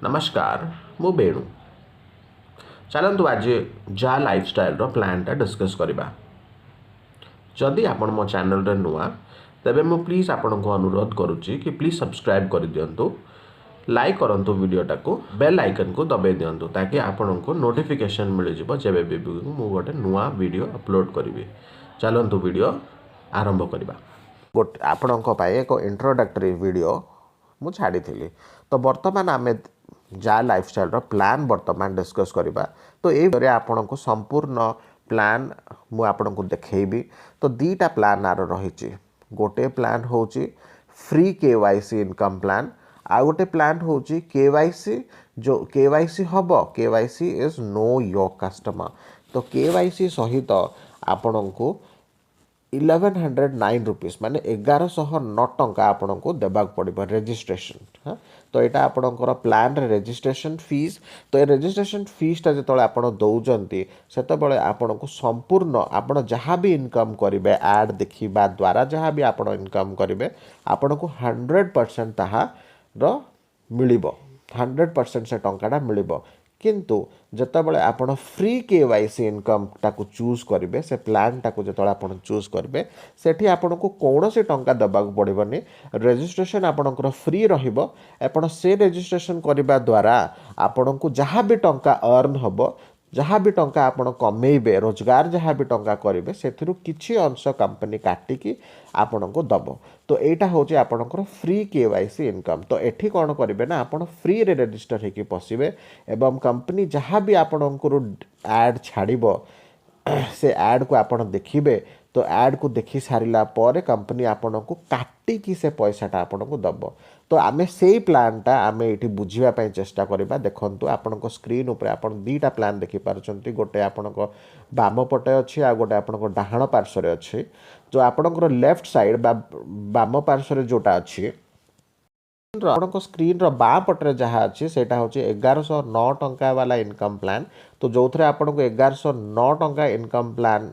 नमस्कार मु बेणु चलतु आज जा लाइफस्टाइल प्लानटा डिस्कस करवा जदि आपण मो चैनल रे नुआ तेबे मु प्लीज आपण को अनुरोध करुच्ची कि प्लीज सब्सक्राइब कर दियंतु लाइक करंतु वीडियोटा को बेल आइकन को दबाई दियंतु ताकि आपण को नोटिफिकेशन मिल जिवो जेबे भी मु गोटे नुआ वीडियो अपलोड करी। चलतु वीडियो आरंभ करवा। गोटे आपण एक इंट्रोडक्टरी वीडियो मु छाड़ी तो बर्तमान आम जा लाइफस्टाइल प्लान बर्तमान डिस्कस करवा। तो ये आपण को संपूर्ण प्लान मु आपण को देखी। तो दीटा प्लान आर रही गोटे प्लान हूँ फ्री केवाईसी इनकम प्लान आ गोटे प्लान हूँ केवाईसी जो केवाईसी हम KYC is know your customer. तो केवाईसी सहित आपण को 1109 रुपीस माने 1109 टंका आपण को देबाक पड़िबो रजिस्ट्रेशन। हाँ तो यहाँ आपणकर प्लान रजिस्ट्रेशन फीस। तो ये रजिस्ट्रेशन फीसटा जो आपण दौरान से आपण को संपूर्ण आपण जहाँ भी इनकम करेंगे एड देखा द्वारा जहाँ भी आपण इनकम करेंगे आपण को 100% ताहा मिल 100% से टंकाटा मिल। किंतु जितेबाला आपण फ्री केवाईसी इनकम टाको चूज करेंगे से प्लान टाको जो आपण चूज करेंगे सेठी आपण को कौन सी टंका देबाक पड़बनी रजिस्ट्रेशन आपणकर फ्री रहिबो। आपण से रजिस्ट्रेशन करने द्वारा आपण को जहाँ भी टंका अर्न हम जहाँ भी टंका आपण कमेबे रोजगार जहाँ भी टंका करेंगे से किसी अंश कंपनी काटिकी आपण को दब। तो यहाँ हूँ आपणकर फ्री केवाईसी इनकम। तो एठी कौन करेंगे ना आपण फ्री रे रजिस्टर होकर पशिबे एवं कंपनी जहाँ भी आपणकर एड छाड़ब से एड को आपण देखिबे। तो एड को देखी सारा पर कंपनी आपण को काटिकी से पैसाटा आपण को दब। तो आम से प्लानटा आम ये बुझापी चेष्टा करवा। देखो आपण स्क्रीन उपर आप दीटा प्लान देखिपार गोटे आपण बाम पटे अच्छी आ गोटे आपण डाहाण पार्श्व अच्छी। जो आपणकर लेफ्ट साइड बाम पार्श्व जोटा अच्छी आपको स्क्रीन बाँ पटे जहाँ अच्छी से हूँ 1109 टंका वाला इनकम प्लान। तो जो थे आपको 1109 टंका इनकम प्लान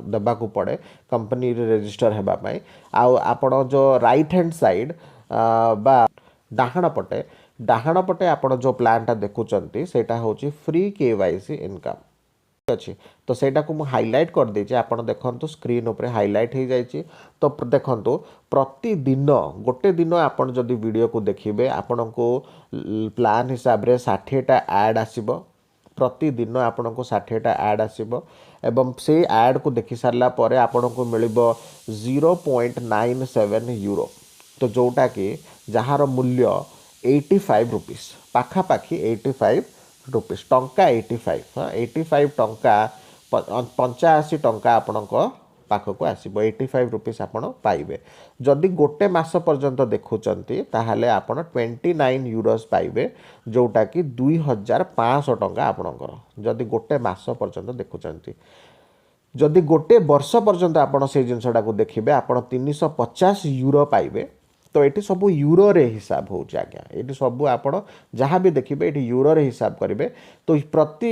देवा पड़े कंपनी रजिस्टर होगापाई। आपण जो राइट हैंड साइड बा डाहाण पटे आपण जो प्लानटा देखुंट से हूँ फ्री केवाईसी इनकम अच्छी। तो सेटा को मु हाईलाइट कर देछि आपण देखंतु स्क्रीन ऊपर हाईलाइट हो जाइछि। तो देखंतु प्रतिदिन गोटे दिन आपण जदि वीडियो को देखिबे आपण को प्लान हिसाब रे 60टा ऐड आसीबो। प्रतिदिन आपण को 60टा ऐड आसीबो एवं से ऐड को देखि सारला परे आपण को मिलिबो 0.97 यूरो। तो जोटा कि जहार मूल्य 85 रुपीस पाखापाखि 85 रुपीस टंका 85। हाँ 85 टंका 85 टंका आपण पाखक आसब 85 रुपीस आपण पाइबे। जदि गोटे मास पर्यंत देखुंट ताहले आपण 29 यूरोस पाइबे जोटा कि 2500 टंका आपणकर जदि गोटे मास पर्यंत देखुंट। जदि गोटे वर्ष पर्यंत आपण से जिनसटा को देखिबे आपण 350 यूरो पाइबे। तो ये सब यूरो रे हिसाब हो आज्ञा ये सब आपण जहाँ भी देखिए ये यूरो रे हिसाब करेंगे। तो प्रति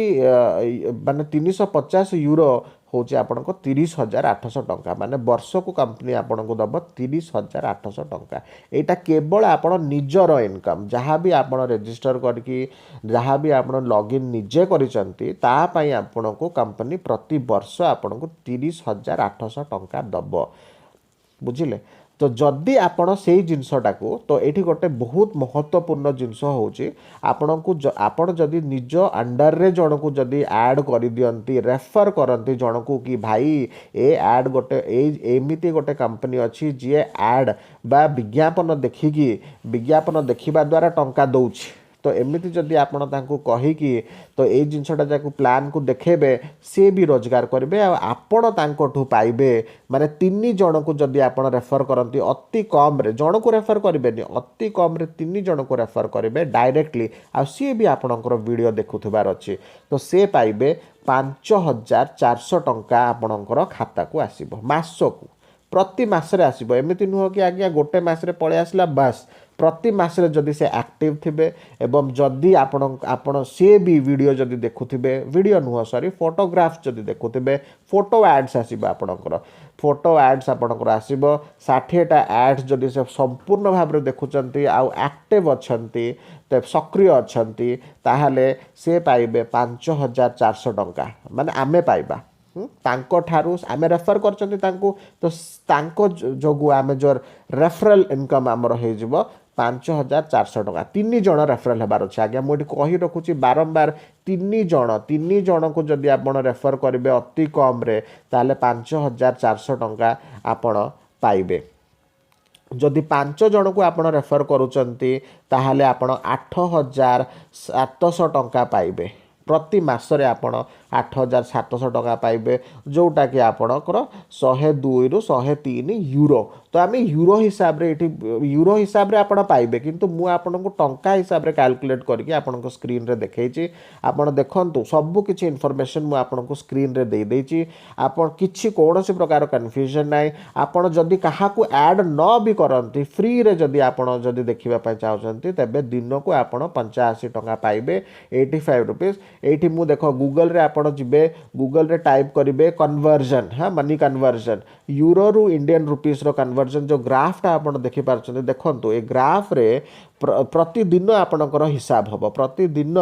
माने 350 यूरो हूँ आपण को 30,800 टंका माने वर्ष को कंपनी आपण को दब 30,800 टंका। यहाँ केवल आपण निजर इनकम जहाँ भी आपण रजिस्टर करके जहाँ भी आपण लॉगिन निजे करिसंती तापाई आपण को कंपनी प्रति वर्ष आपण को 30,800 टंका दब। बुझिले। तो जदि आपण से जिनसटा को तो ये गोटे बहुत महत्वपूर्ण जिनस हूँ आपण को आपण जदि निज अंडर रे जन को जदि ऐड कर दियंती रेफर करती जन को कि भाई ए ऐड गोटे एमती गोटे कंपनी अच्छी जी ऐड बा विज्ञापन देखिकी विज्ञापन देखा द्वारा टंका दौछि। तो एमती जदि आपण तांको कहिकी तो ये जिनसटा जाको प्लान को देखेबे सी भी रोजगार करेंगे आपण तांकोठू पाइबे। माने 3 जन को जदि आपण रेफर करती अति कम रे जन को रेफर करेंगे अति कम रे 3 जन को रेफर करेंगे डायरेक्टली आ सी भी आपणकर वीडियो देखुथबार अच्छी। तो से पाइबे 5,400 टंका आपणकर खाता को आसीबो मासको प्रति मासरे आसीबो। एमती नुह कि आज्ञा गोटे मासरे पळे आसला बस प्रति मासरे जदि से एक्टिव थिबे एवं जदि आपण से भी वीडियो जदि देखुथिबे वीडियो नुह सॉरी फोटोग्राफ्स जदि देखुथिबे फोटो एड्स आसीबा आपणकर फोटो एड्स आपणकर आसीबो 60टा एड्स जदि से संपूर्ण भाव में देखुचंती आ एक्टिव अछंती तो सक्रिय अछंती ताहाले से पाइबे 5400 टंका माने आमे पाइबा तांको ठारू आमे रेफर करचंती तांको तो तांको जोगु आमे जो रेफरल इनकम आमर हो जिवो 5400 टंका 3 जण रेफरल हेबार अछि आज्ञा मोटी कहि रखुची बारंबार 3 जण को जदि आपण रेफर करिवे अति कम रे ताले 5400 टंका आपण पाइबे जदि 5 जण को आपण रेफर करूचंती ताहाले आपण 8700 टंका पाइबे प्रति मासरे आपण 8700 टंका पाइबे जोटा कि आपणकर 102 रु 103 यूरो तो आम यूरो हिसाब रे यूरो हिसाब रे आपण पाइबे किंतु मु आपनको टंका हिसाब रे कैलकुलेट करके आपनको स्क्रीन रे देखैछि आपण देखंतु सब किछि इन्फॉर्मेशन मु आपनको स्क्रीन रे दे देछि आपण किछि कोनोसी प्रकार कंफ्यूजन नाही आपण जदि काहा को ऐड न भी करंती फ्री रे जदि आपण जदि देखिबा पय चाहउचंती तबे दिन को आपण 85 टंका पाइबे 85 रुपीस एठी मु देखो गूगल रे आपण जिबे गूगल रे टाइप करिवे कन्वर्जन हां मनी कन्वर्जन यूरो रु इंडियन रुपीस रो कन्वर्जन जो ग्राफ टा आपण देखि पारछन देखंतु ए ग्राफ रे प्रतिदिन आपणकर हिसाब हम प्रतिदिन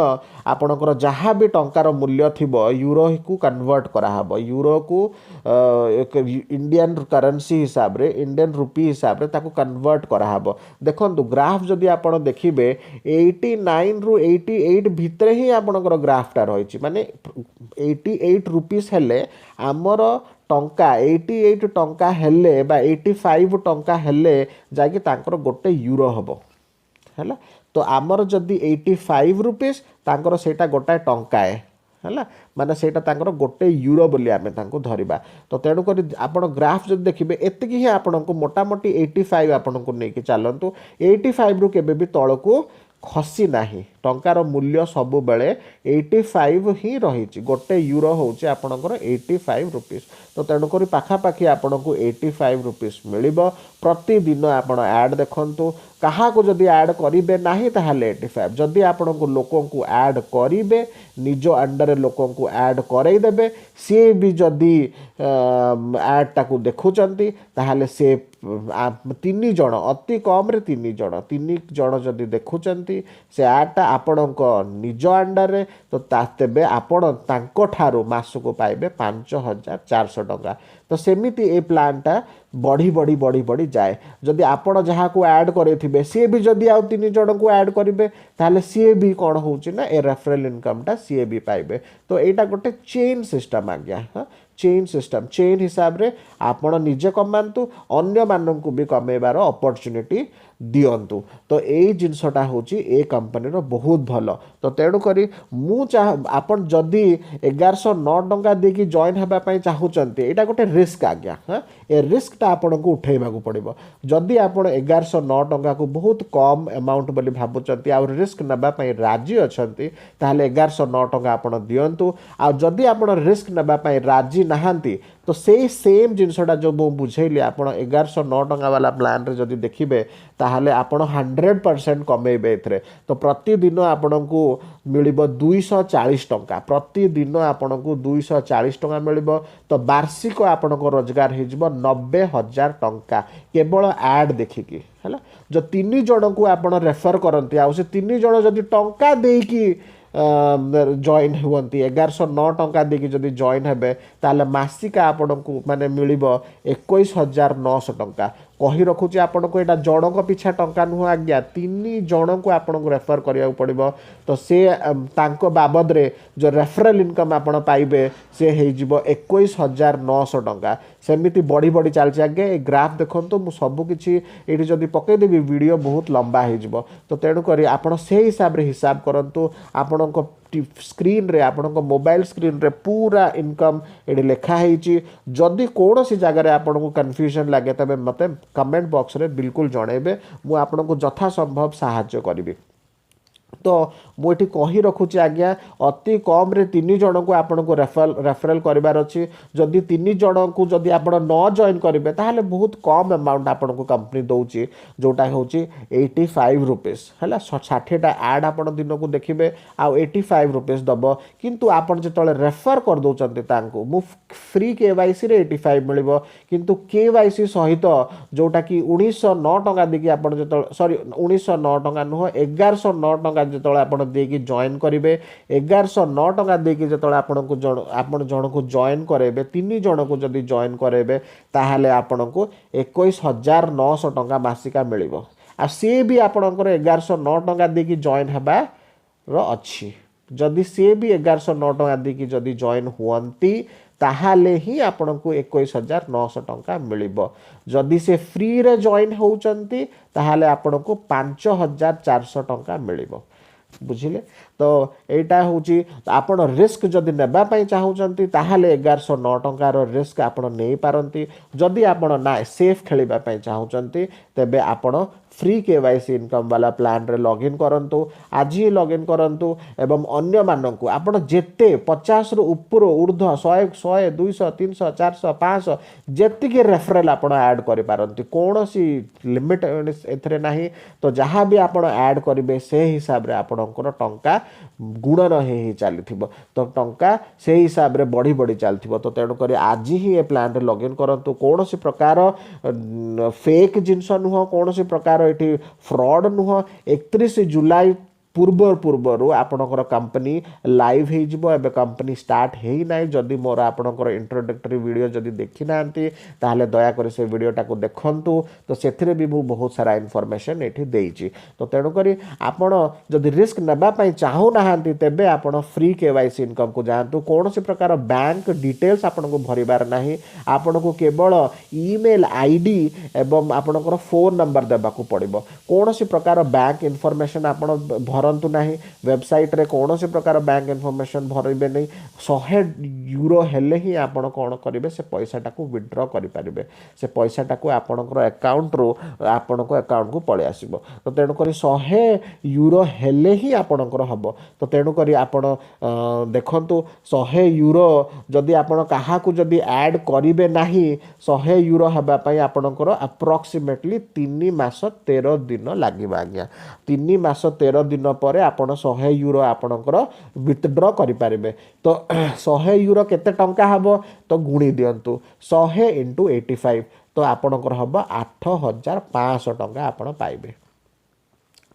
आपणकर जहाँ भी टंकार मूल्य थिबो यूरो को कन्वर्ट करा हबो यूरो को एक इंडियन करेंसी हिसाब रे इंडियन रुपी हिसाब रे ताको कन्वर्ट करा हबो देखंतु ग्राफ जदि आपण देखिबे 89 रु 88 भितरे ही आपणकर ग्राफ टा रहिछि माने 88 रुपीस हेले आमर टंका 88 टंका हेले बा 85 टंका हेले जाकि तांकर गोटे यूरो हबो है तो आमर जदि 85 रुपीस तांकर सेटा गोटाए टंका है माने सेटा तांकर गोटे यूरो बोली आमे तांको धरिबा तो तेणु करी आपण ग्राफ जदि देखिबे एतिकी ही आपणको मोटा मोटी 85 आपणको नेकी चालंतु 85 रु केबे भी तळको खसी नाही टंकार मूल्य सब बेले 85 ही रही गोटे यूरो होचे आपणकर 85 रुपीस तो तेणुक पाखापाखि आपको 85 रुपीस मिल प्रतिदिन आपण ऐड देखंतु कहा को जदि ऐड करेंगे ना ताहले 85 जदि आपण को लोकों को ऐड करेंगे निज अंडर लोकों को ऐड करईदेवे सी भी जदि ऐड टाकू देखुंट ताहले से 3 जण अति कम रे 3 जण जदि देखुंट से ऐडटा आपण निज अंडर रे तो तेबे आपण तांको ठारू मासको पाइबे 5400 टंका तो सेमिति ए प्लानटा बढ़ी बढ़ी बढ़ी बढ़ी जाए जदि आपण जहाँ को ऐड करे सी भी जदि आउ 3 जन को ऐड करेंगे ताहले सी भी कौन होची ना ए रेफरल इनकमटा सी भी पाइबे तो यहाँ गोटे चेन सिस्टम आज्ञा हाँ चेन सिस्टम चेन हिसाब रे आपण निजे कमांतु अन्य माननकु भी कमेबार अपॉर्चुनिटी दियंतु तो यही जिनसटा होची ए कंपनी रो बहुत भलो तो तेणु करी मु चाह आपण जदि 1109 टंका देकी जॉइन हेबा पई चाहुचंती एटा गोटे रिस्क आज्ञा हाँ ए रिस्कटा आपण को उठेबा को पड़िबो जदि आपण 1109 टंका को बहुत कम अमाउंट बोली भाबुचंती आ रिस्क नबा पई राजी अछंती ताहले 1109 टंका आपण दियंतु आ जदि आपण रिस्क नबा पई राजी नाहांती तो से सेम जिनसटा जो मु बुझेली आपण 1109 टंका वाला प्लान रे जदि देखिबे ताहले आपण 100% कमेबे एथरे तो प्रतिदिन आपण को मिलिबो 240 टंका प्रतिदिन आपण को 240 टंका मिलिबो तो वार्षिक आपण को रोजगार हे जिवो 90,000 टंका केवल ऐड देखिकी हैला जो 3 जण को आपण रेफर करंती आ से 3 जण जदि टंका देकी जॉइन हुंती 1109 टंका देकी जदि जॉइन हेबे ताले मासिका आपण को माने मिलिबो 21,900 टंका कही रखुची आपण को एटा जणक पिछा टंका नुह आज्ञा 3 जण को आपण को रेफर करिया पड़िबो तो से तांको बाबद रे जो रेफरल इनकम आपण पाइबे से हे जिवो 21,900 टंका सेमिति बड़ी बड़ी चलछि आगे ए ग्राफ देखंतु मु सब किछि एठी जदि पके देबी वीडियो बहुत लंबा हे जिवो तो तेणु करी आपण से हिसाब रे हिसाब करंतु आपण को स्क्रीन रे आपण को मोबाइल स्क्रीन रे पूरा इनकम एडी लेखा हेची जदि कोन सी जगह रे आपण को कंफ्यूजन लागे तबे मते कमेंट बॉक्स रे बिल्कुल जणेबे मु आपण को यथा संभव सहायता करिबी तो मुझे कही रखुची आज्ञा अति कम रे 3 जन को आपन को रेफरल करिवार अछि जदि 3 जन को जदि आपन न जॉइन करिवे ताहले बहुत कम अमाउंट आपन को कंपनी दउची जोटा होची 85 रुपीस हला 60 टा ऐड आपन दिन को देखिबे आ 85 रुपीस दबो किंतु आपन जेतले रेफर कर दउचंती तांको मु फ्री केवाईसी रे 85 मिलिबो किंतु केवाईसी सहित जोटा कि 1909 टका देकी आपन जेतले सॉरी 1909 टका नुह 1109 टका जेतले आपण देकी जॉइन करिवे 1109 टका देकी जेतले आपण जण को जॉइन करेबे 3 जण को जदी जॉइन करेबे ताहाले आपण को 21900 टका मासिका मिलिबो आ से भी आपणकर 1109 टका देकी जॉइन हेबा रो अछि जदि से भी 1109 टका देकी जदि जॉइन हुअंती ताहाले ही आपण को 21900 टका मिलिबो जदि से फ्री रे जॉइन होउचंती ताहाले आपण को 5400 टका मिलिबो बुझिले तो एटा होची आपण रिस्क जदि नेबा पई चाहउचंती ताहाले 1109 टका रो रिस्क आपण नै पारंती जदि आपण ना सेफ खेलिबा पई चाहउचंती तेबे आपण फ्री केवाईसी इनकम वाला प्लान रे लॉगिन करंतु आज ही लॉगिन करंतु एवं अन्य मानक आपण जेते 50 रु ऊपर ऊर्ध्व 100 100 200 300 400 500 जेति के रेफरल आपण ऐड करि पारंती कोनोसी लिमिट एथरे नाही तो जहां भी आपण ऐड करिवे से हिसाब रे आपणकर टंका गुणन हे चलीथिबो तो टंका से हिसाब रे बढ़ी बढ़ी चलथिबो तो तेणु करी आज ही ए प्लान रे लॉगिन करंतु कोनोसी प्रकार फेक जिंस नुह कोनोसी प्रकार एटी फ्रॉड नुह 31 जुलाई पूर्व आपणकर कंपनी लाइव हो जिवो एबे कंपनी स्टार्ट हेई नाइ जदि मोर आपणकर इंट्रोडक्टरी वीडियो जदि देखि नांती ताहले दया कर से वीडियोटा को देखंतु तो सेथिरे भी बहुत सारा इन्फॉर्मेशन एठी देइची तो तेणु करी आपण जदि रिस्क नेबा पई चाहू नाहांती तेबे आपण फ्री केवाईसी इनकम को जानतु कोनोसी प्रकार बैंक डिटेल्स आपण को भरिबार नाही आपण को केवल ईमेल आईडी एवं आपणकर फोन नंबर देबा को पड़िबो कोनोसी प्रकार बैंक इन्फॉर्मेशन आपण भरंतु नाही वेबसाइट रे कोनोसी प्रकार बैंक इन्फॉर्मेशन भरइबे नहीं 100 यूरो हेले ही आपण कोन करिवे से पैसाटा को विथड्रॉ करि परिबे से पैसाटा को आपणकर अकाउंट रो आपणको अकाउंट को पळे आसीबो तो तेणु करी 100 यूरो हेले ही आपणकर हबो तो तेणु करी आपण देखंतु 100 यूरो जदि आपण काहा को जदि ऐड करिवे नाही 100 यूरो हबा पई आपणकर अप्रोक्सीमेटली 3 मास 13 दिन लागिबा आज्ञा 3 मास 13 दिन पर आपण 100 यूरो आपणकर विथड्रॉ करि पारिबे तो 100 यूरो केते टंका हबो तो गुणी दियंतु 100 * 85 तो आपणकर हबो 8500 टंका आपण पाइबे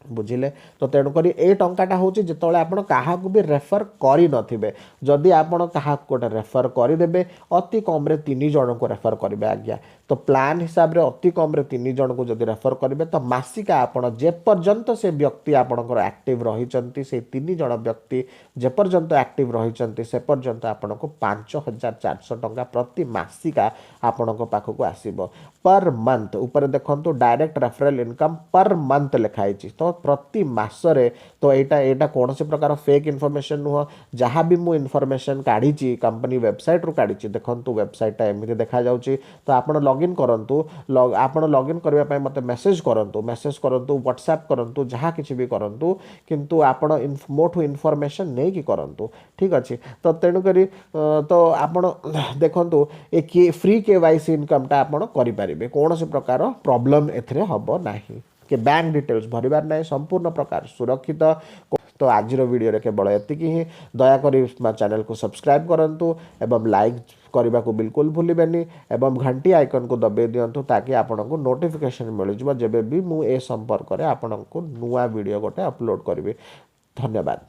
बुझिले तो तेणु करी ए टंकाटा होची जेतले आपण काहा को भी रेफर करि नथिबे जदि आपण काहा कोटे रेफर करि देबे अति कम रे 3 जन को रेफर करिवे आज्ञा तो प्लान हिसाब रे अति कम रे 3 जन को जदि रेफर करिवे तो मासिका आपण जे पर्यंत से व्यक्ति आपणकर एक्टिव रहिचंती से 3 जन व्यक्ति जे पर्यंत एक्टिव रहिचंती से पर्यंत आपण को 5400 टंका प्रति मासिका आपण को पाखो को आसीबो पर मंथ ऊपर देखंतु direct referral income per month लिखाई छी तो प्रति मासरे तो एटा कौन से प्रकार फेक इनफॉरमेशन नुह जहाँ भी मु इनफॉरमेशन काढ़ी कंपनी वेबसाइट रू काढ़ी देखंतु वेबसाइट एमती देखा जाउची तो आपण लॉगिन करंतु आपण लॉगिन करबा पय मते मैसेज करंतु व्हाट्सएप करंतु जहाँ किछि भी करंतु किंतु आपण मोठू इनफॉरमेशन नै कि करंतु ठीक अछि तो तेणु करी तो आपण देखंतु ए फ्री केवाईसी इनकम टा आपण करि परिबे कौन से प्रकार प्रॉब्लम एथरे हबो नाही के बैंक डिटेल्स भरिबार नहीं संपूर्ण प्रकार सुरक्षित तो आज वीडियो रे केवल एतिकी ही दया करी चैनल को सब्सक्राइब करंतु एवं लाइक करने को बिल्कुल भूलिबेनी एवं घंटी आइकन को दबे दियंतु ताकि आपन को नोटिफिकेशन मिल जबे भी मु ए संपर्क रे आपन को नुआ वीडियो गोटे अपलोड करिवे धन्यवाद।